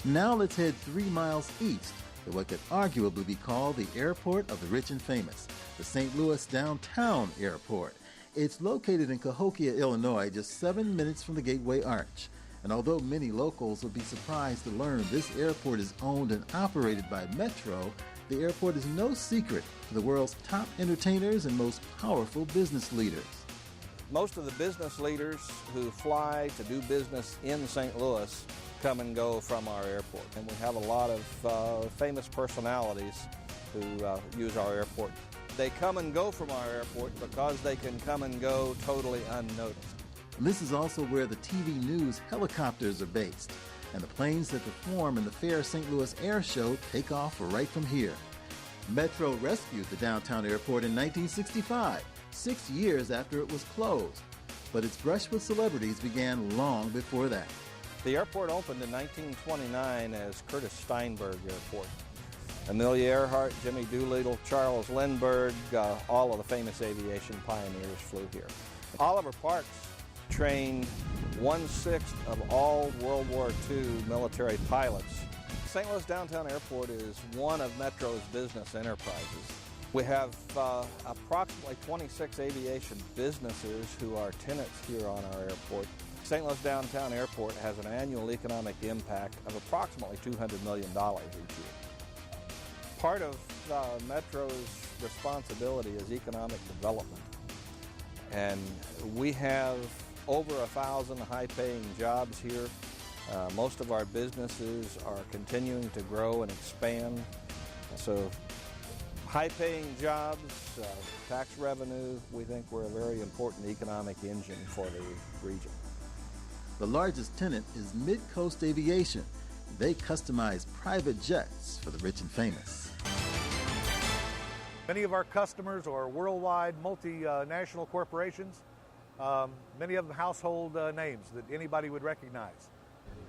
Now let's head 3 miles east to what could arguably be called the airport of the rich and famous, the St. Louis Downtown Airport. It's located in Cahokia, Illinois, just 7 minutes from the Gateway Arch. And although many locals will be surprised to learn this airport is owned and operated by Metro, the airport is no secret to the world's top entertainers and most powerful business leaders. Most of the business leaders who fly to do business in St. Louis come and go from our airport. And we have a lot of famous personalities who use our airport. They come and go from our airport because they can come and go totally unnoticed. And this is also where the TV news helicopters are based, and the planes that perform in the Fair St. Louis Air Show take off right from here. Metro rescued the downtown airport in 1965, 6 years after it was closed. But its brush with celebrities began long before that. The airport opened in 1929 as Curtis Steinberg Airport. Amelia Earhart, Jimmy Doolittle, Charles Lindbergh, all of the famous aviation pioneers flew here. Oliver Parks trained 1/6 of all World War II military pilots. St. Louis Downtown Airport is one of Metro's business enterprises. We have approximately 26 aviation businesses who are tenants here on our airport. St. Louis Downtown Airport has an annual economic impact of approximately $200 million each year. Part of Metro's responsibility is economic development, and we have over 1,000 high-paying jobs here. Most of our businesses are continuing to grow and expand. So high-paying jobs, tax revenue, we think we're a very important economic engine for the region. The largest tenant is Mid-Coast Aviation. They customize private jets for the rich and famous. Many of our customers are worldwide multinational corporations, many of them household names that anybody would recognize.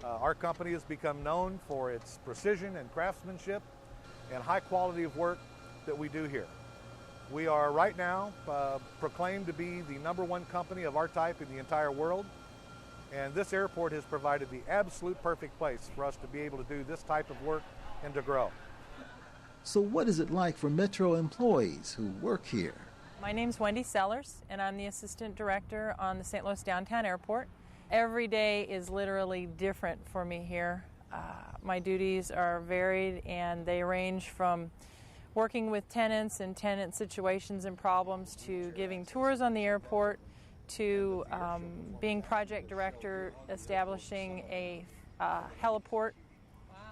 Our company has become known for its precision and craftsmanship and high quality of work that we do here. We are right now proclaimed to be the #1 company of our type in the entire world, and this airport has provided the absolute perfect place for us to be able to do this type of work and to grow. So what is it like for Metro employees who work here? My name's Wendy Sellers, and I'm the Assistant Director on the St. Louis Downtown Airport. Every day is literally different for me here. My duties are varied, and they range from working with tenants and tenant situations and problems to giving tours on the airport to being project director, establishing a heliport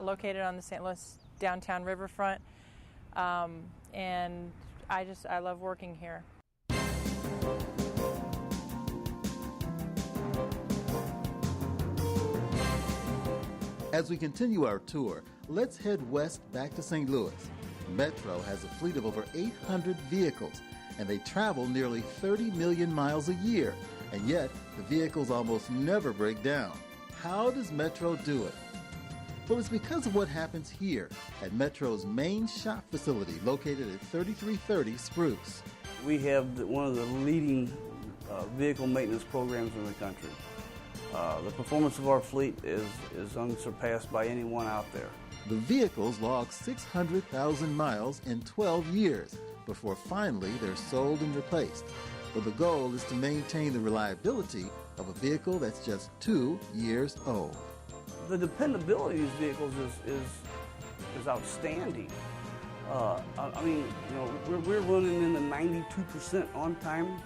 located on the St. Louis downtown riverfront. And I love working here. As we continue our tour, let's head west back to St. Louis. Metro has a fleet of over 800 vehicles, and they travel nearly 30 million miles a year. And yet, the vehicles almost never break down. How does Metro do it? Well, it's because of what happens here at Metro's main shop facility located at 3330 Spruce. We have one of the leading vehicle maintenance programs in the country. The performance of our fleet is unsurpassed by anyone out there. The vehicles log 600,000 miles in 12 years before finally they're sold and replaced. But the goal is to maintain the reliability of a vehicle that's just 2 years old. The dependability of these vehicles is outstanding. I mean, you know, we're running in the 92% on-time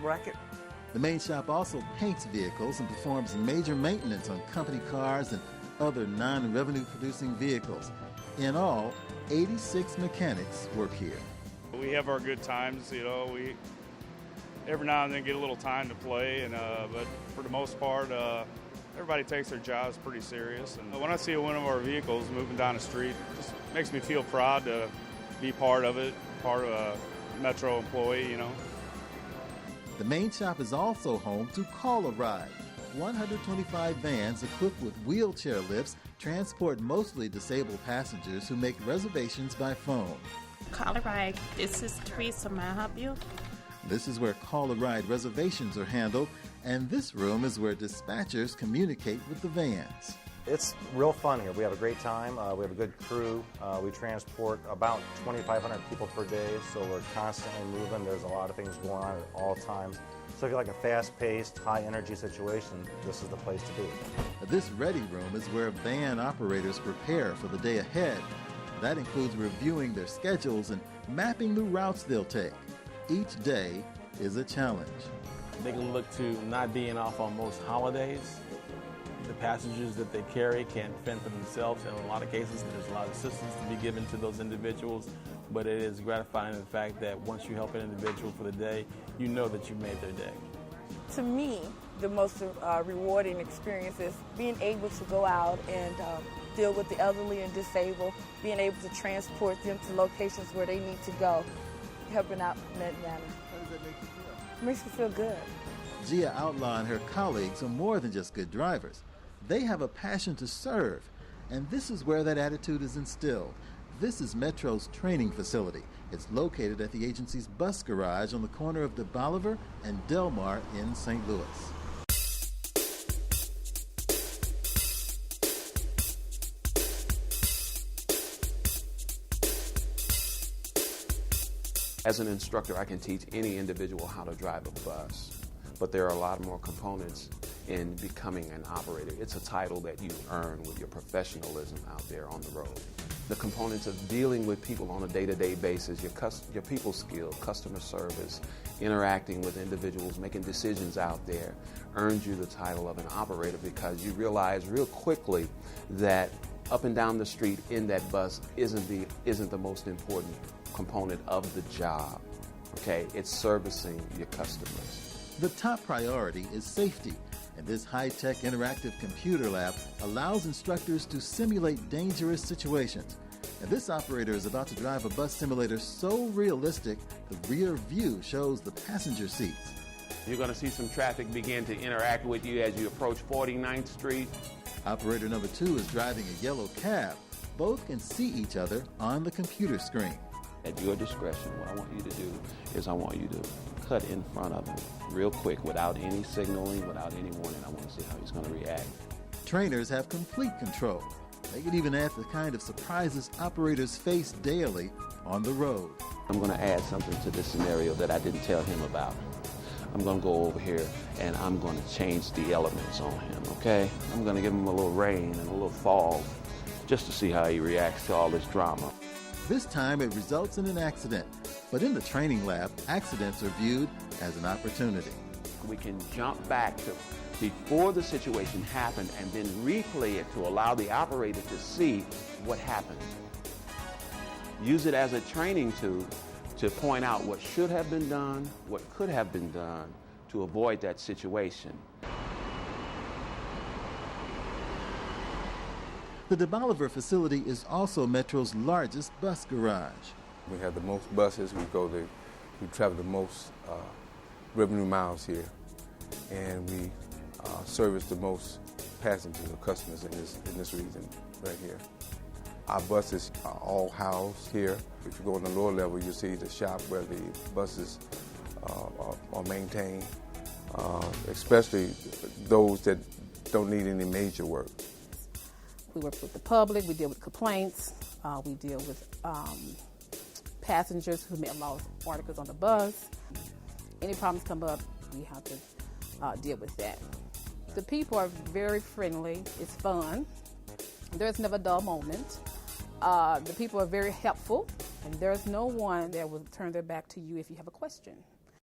bracket. The main shop also paints vehicles and performs major maintenance on company cars and other non-revenue producing vehicles. In all, 86 mechanics work here. We have our good times, you know. We every now and then get a little time to play, and but for the most part, everybody takes their jobs pretty serious. And when I see one of our vehicles moving down the street, it just makes me feel proud to be part of it, part of a Metro employee, you know. The main shop is also home to Call a Ride. 125 vans equipped with wheelchair lifts transport mostly disabled passengers who make reservations by phone. Call a Ride, this is Teresa, may I help you? This is where Call a Ride reservations are handled, and this room is where dispatchers communicate with the vans. It's real fun here. We have a great time. We have a good crew. We transport about 2,500 people per day, so we're constantly moving. There's a lot of things going on at all times. So if you like a fast-paced, high-energy situation, this is the place to be. This ready room is where van operators prepare for the day ahead. That includes reviewing their schedules and mapping the routes they'll take. Each day is a challenge. They can look to not being off on most holidays. The passengers that they carry can't fend for themselves. In a lot of cases, there's a lot of assistance to be given to those individuals, but it is gratifying in the fact that once you help an individual for the day, you know that you made their day. To me, the most rewarding experience is being able to go out and deal with the elderly and disabled, being able to transport them to locations where they need to go, helping out in that manner. How does that make you feel? It makes me feel good. Gia Outlaw and her colleagues are more than just good drivers. They have a passion to serve, and this is where that attitude is instilled. This is Metro's training facility. It's located at the agency's bus garage on the corner of de Bolivar and Delmar in St. Louis. As an instructor, I can teach any individual how to drive a bus, but there are a lot more components in becoming an operator. It's a title that you earn with your professionalism out there on the road. The components of dealing with people on a day-to-day basis, your people skill, customer service, interacting with individuals, making decisions out there, earns you the title of an operator because you realize real quickly that up and down the street in that bus isn't the most important component of the job. Okay, it's servicing your customers. The top priority is safety, and this high-tech interactive computer lab allows instructors to simulate dangerous situations. And this operator is about to drive a bus simulator so realistic, the rear view shows the passenger seats. You're going to see some traffic begin to interact with you as you approach 49th Street. Operator number 2 is driving a yellow cab. Both can see each other on the computer screen. At your discretion, what I want you to do is I want you to cut in front of him real quick without any signaling, without any warning. I want to see how he's going to react. Trainers have complete control. They can even add the kind of surprises operators face daily on the road. I'm going to add something to this scenario that I didn't tell him about. I'm going to go over here and I'm going to change the elements on him, okay? I'm going to give him a little rain and a little fog just to see how he reacts to all this drama. This time it results in an accident, but in the training lab, accidents are viewed as an opportunity. We can jump back to before the situation happened and then replay it to allow the operator to see what happened. Use it as a training tool to point out what should have been done, what could have been done to avoid that situation. The de Bolivar facility is also Metro's largest bus garage. We have the most buses. We travel the most revenue miles here, and we service the most passengers or customers in this region right here. Our buses are all housed here. If you go on the lower level, you'll see the shop where the buses are maintained, especially those that don't need any major work. We work with the public, we deal with complaints, we deal with passengers who may have lost articles on the bus. Any problems come up, we have to deal with that. The people are very friendly, it's fun, there's never a dull moment. The people are very helpful, and there's no one that will turn their back to you if you have a question.